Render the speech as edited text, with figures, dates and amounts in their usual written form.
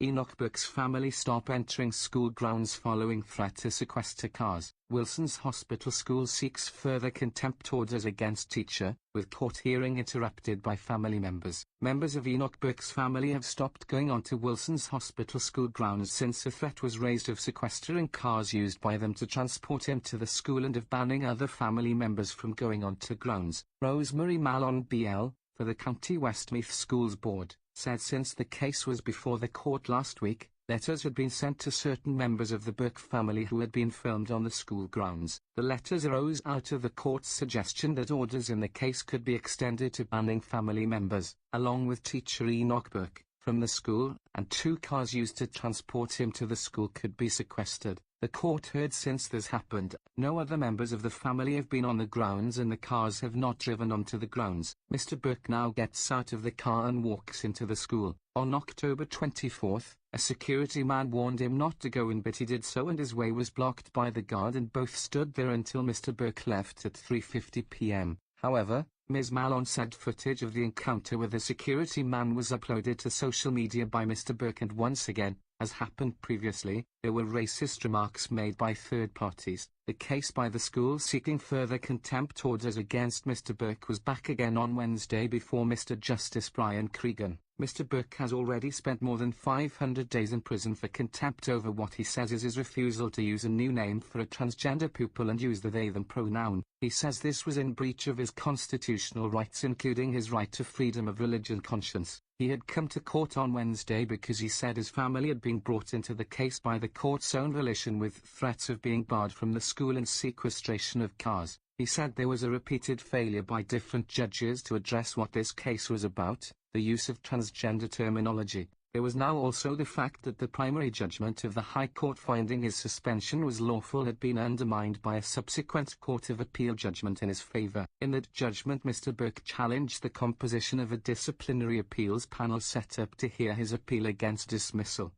Enoch Burke's family stop entering school grounds following threat to sequester cars. Wilson's Hospital School seeks further contempt orders against teacher, with court hearing interrupted by family members. Members of Enoch Burke's family have stopped going onto Wilson's Hospital School grounds since a threat was raised of sequestering cars used by them to transport him to the school and of banning other family members from going onto grounds. Rosemary Mallon BL, for the County Westmeath Schools Board, said since the case was before the court last week, letters had been sent to certain members of the Burke family who had been filmed on the school grounds. The letters arose out of the court's suggestion that orders in the case could be extended to banning family members, along with teacher Enoch Burke, from the school, and 2 cars used to transport him to the school could be sequestered. The court heard since this happened, no other members of the family have been on the grounds and the cars have not driven onto the grounds. Mr. Burke now gets out of the car and walks into the school. On October 24, a security man warned him not to go in, but he did so and his way was blocked by the guard and both stood there until Mr. Burke left at 3:50 p.m. However, Ms. Mallon said footage of the encounter with the security man was uploaded to social media by Mr. Burke, and once again, as happened previously, there were racist remarks made by third parties. The case by the school seeking further contempt orders against Mr. Burke was back again on Wednesday before Mr. Justice Brian Cregan. Mr. Burke has already spent more than 500 days in prison for contempt over what he says is his refusal to use a new name for a transgender pupil and use the they-them pronoun. He says this was in breach of his constitutional rights, including his right to freedom of religion conscience. He had come to court on Wednesday because he said his family had been brought into the case by the court's own volition with threats of being barred from the school and sequestration of cars. He said there was a repeated failure by different judges to address what this case was about, the use of transgender terminology. There was now also the fact that the primary judgment of the High Court finding his suspension was lawful had been undermined by a subsequent Court of Appeal judgment in his favor. In that judgment, Mr. Burke challenged the composition of a disciplinary appeals panel set up to hear his appeal against dismissal.